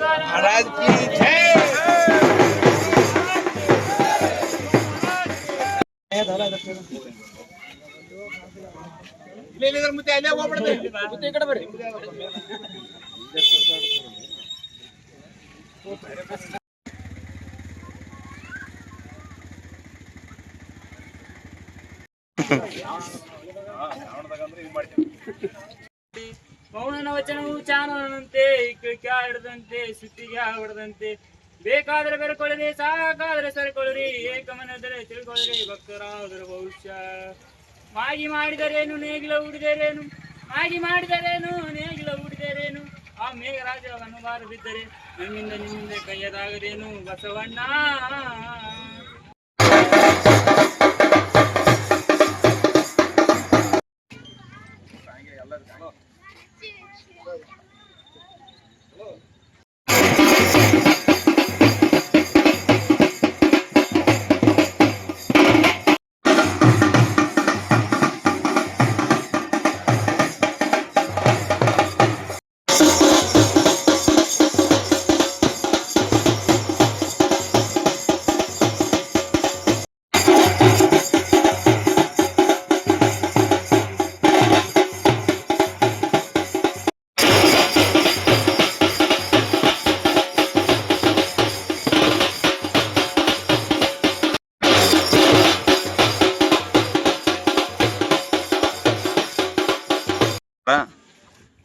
महाराज की जय। मुद्दे अಲ್ಲೇ ಹೋಗ್ಬಿಡುತ್ತೆ ಮುದ್ದೆ ಈ ಕಡೆ ಬರ್ರಿ ಮೌನ ವಚನವು ಚಾನದಂತೆ ಹಿಡಿದಂತೆ ಸುತ್ತಿಗೆ ಹೊಡೆದಂತೆ ಬೇಕಾದರೆ ಬೆರಕೊಳ್ಳಿರಿ ಸಾಕಾದರೆ ಸರಿಕೊಳ್ಳಿರಿ ಏಕಮನದರೆ ತಿಳ್ಕೊಳ್ಳಿರಿ ಭಕ್ತರಾದರ ಭವಿಷ್ಯ ಮಾಗಿ ಮಾಡಿದರೇನು ನೇಗಿಲ ಉಡಿದರೇನು ಮಾಗಿ ಮಾಡಿದರೇನು ನೇಗಿಲ ಉಡಿದರೇನು ಆ ಮೇಘರಾಜ ಅನುಭಾರ ಬಿದ್ದರೆ ನಮ್ಮಿಂದ ನಿಮ್ಮಿಂದ ಕೈಯದಾಗದೇನು ಬಸವಣ್ಣ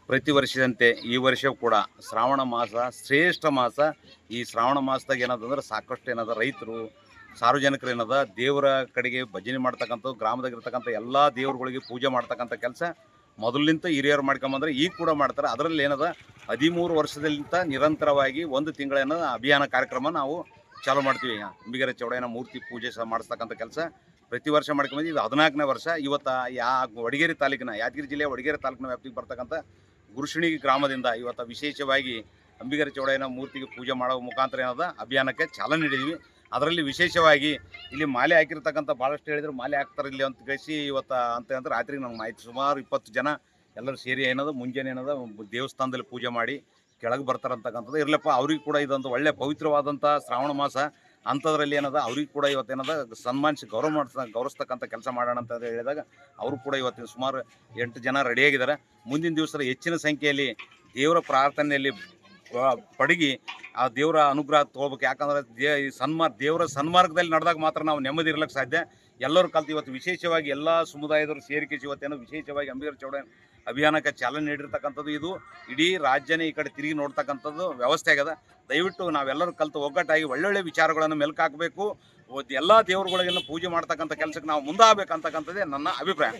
ಪ್ರತಿ ವರ್ಷದಂತೆ ಈ ವರ್ಷವೂ ಕೂಡ ಶ್ರಾವಣ ಮಾಸ ಶ್ರೇಷ್ಠ ಮಾಸ. ಈ ಶ್ರಾವಣ ಮಾಸದಾಗ ಏನದಂದ್ರೆ ಸಾಕಷ್ಟು ಏನದ ರೈತರು ಸಾರ್ವಜನಿಕರು ಏನದ ದೇವರ ಕಡೆಗೆ ಭಜನೆ ಮಾಡ್ತಕ್ಕಂಥ ಗ್ರಾಮದಾಗಿರ್ತಕ್ಕಂಥ ಎಲ್ಲ ದೇವರುಗಳಿಗೆ ಪೂಜೆ ಮಾಡ್ತಕ್ಕಂಥ ಕೆಲಸ ಮೊದಲಿಂದ ಹಿರಿಯರು ಮಾಡ್ಕೊಂಬಂದ್ರೆ ಈಗ ಕೂಡ ಮಾಡ್ತಾರೆ. ಅದರಲ್ಲಿ ಏನದ 13 ವರ್ಷದಲ್ಲಿಂತ ನಿರಂತರವಾಗಿ ಒಂದು ತಿಂಗಳ ಏನದ ಅಭಿಯಾನ ಕಾರ್ಯಕ್ರಮ ನಾವು ಚಾಲೂ ಮಾಡ್ತೀವಿ. ಅಂಬಿಗರ ಚೌಡಯ್ಯನ ಮೂರ್ತಿ ಪೂಜೆ ಸಹ ಮಾಡಿಸ್ತಕ್ಕಂಥ ಕೆಲಸ ಪ್ರತಿ ವರ್ಷ ಮಾಡ್ಕೊಂಬಂದು ಇದು 14ನೇ ವರ್ಷ. ಇವತ್ತು ವಡಗೇರಿ ತಾಲೂಕಿನ ಯಾದಗಿರಿ ಜಿಲ್ಲೆಯ ವಡಗೇರಿ ತಾಲೂಕಿನ ವ್ಯಾಪ್ತಿಗೆ ಬರ್ತಕ್ಕಂಥ ಗುರುಶಿಣಿ ಗ್ರಾಮದಿಂದ ಇವತ್ತು ವಿಶೇಷವಾಗಿ ಅಂಬಿಗರ ಚೌಡಯ್ಯನ ಮೂರ್ತಿಗೆ ಪೂಜೆ ಮಾಡೋ ಮುಖಾಂತರ ಏನದ ಅಭಿಯಾನಕ್ಕೆ ಚಾಲನೆ ನೀಡಿದ್ವಿ. ಅದರಲ್ಲಿ ವಿಶೇಷವಾಗಿ ಇಲ್ಲಿ ಮಾಲೆ ಹಾಕಿರ್ತಕ್ಕಂಥ ಭಾಳಷ್ಟು ಹೇಳಿದ್ರು ಮಾಲೆ ಹಾಕ್ತಾರೆ ಇಲ್ಲಿ ಅಂತ ಕಳಿಸಿ ಇವತ್ತು ಅಂತ ರಾತ್ರಿ ನಮ್ಗೆ ಮಾಹಿತಿ ಸುಮಾರು 20 ಜನ ಎಲ್ಲರೂ ಸೇರಿ ಏನದ ಮುಂಜಾನೆ ಏನದ ದೇವಸ್ಥಾನದಲ್ಲಿ ಪೂಜೆ ಮಾಡಿ ಕೆಳಗೆ ಬರ್ತಾರಂತಕ್ಕಂಥದ್ದು ಇರಲಪ್ಪ. ಅವ್ರಿಗೆ ಕೂಡ ಇದೊಂದು ಒಳ್ಳೆ ಪವಿತ್ರವಾದಂಥ ಶ್ರಾವಣ ಮಾಸ. ಅಂಥದ್ರಲ್ಲಿ ಏನದ ಅವ್ರಿಗೆ ಕೂಡ ಇವತ್ತೇನದ ಸನ್ಮಾನಿಸಿ ಗೌರವಿಸ್ತಕ್ಕಂಥ ಕೆಲಸ ಮಾಡೋಣ ಅಂತ ಹೇಳಿದಾಗ ಅವರು ಕೂಡ ಇವತ್ತಿನ ಸುಮಾರು 8 ಜನ ರೆಡಿಯಾಗಿದ್ದಾರೆ. ಮುಂದಿನ ದಿವಸ ಹೆಚ್ಚಿನ ಸಂಖ್ಯೆಯಲ್ಲಿ ದೇವರ ಪ್ರಾರ್ಥನೆಯಲ್ಲಿ ಪಡಗಿ ಆ ದೇವರ ಅನುಗ್ರಹ ತೊಗೋಬೇಕು. ಯಾಕಂದ್ರೆ ದೇವರ ಸನ್ಮಾರ್ಗದಲ್ಲಿ ನಡೆದಾಗ ಮಾತ್ರ ನಾವು ನೆಮ್ಮದಿ ಇರ್ಲಿಕ್ಕೆ ಸಾಧ್ಯ. ಎಲ್ಲರೂ ಕಲ್ತು ಇವತ್ತು ವಿಶೇಷವಾಗಿ ಎಲ್ಲ ಸಮುದಾಯದವರು ಸೇರಿಕೆ ಇವತ್ತೇನೋ ವಿಶೇಷವಾಗಿ ಅಂಬಿಗರ ಚೌಡಯ್ಯ ಅಭಿಯಾನಕ್ಕೆ ಚಾಲನೆ ನೀಡಿರ್ತಕ್ಕಂಥದ್ದು. ಇದು ಇಡೀ ರಾಜ್ಯನೇ ಈ ಕಡೆ ತಿರುಗಿ ನೋಡ್ತಕ್ಕಂಥದ್ದು ವ್ಯವಸ್ಥೆ ಆಗ್ಯದ. ದಯವಿಟ್ಟು ನಾವೆಲ್ಲರೂ ಕಲ್ತು ಒಗ್ಗಟ್ಟಾಗಿ ಒಳ್ಳೊಳ್ಳೆ ವಿಚಾರಗಳನ್ನು ಮೆಲ್ಕಾಕಬೇಕು. ಎಲ್ಲ ದೇವರುಗಳಿಗೆಲ್ಲ ಪೂಜೆ ಮಾಡ್ತಕ್ಕಂಥ ಕೆಲಸಕ್ಕೆ ನಾವು ಮುಂದಾಗಬೇಕಂತಕ್ಕಂಥದ್ದೇ ನನ್ನ ಅಭಿಪ್ರಾಯ.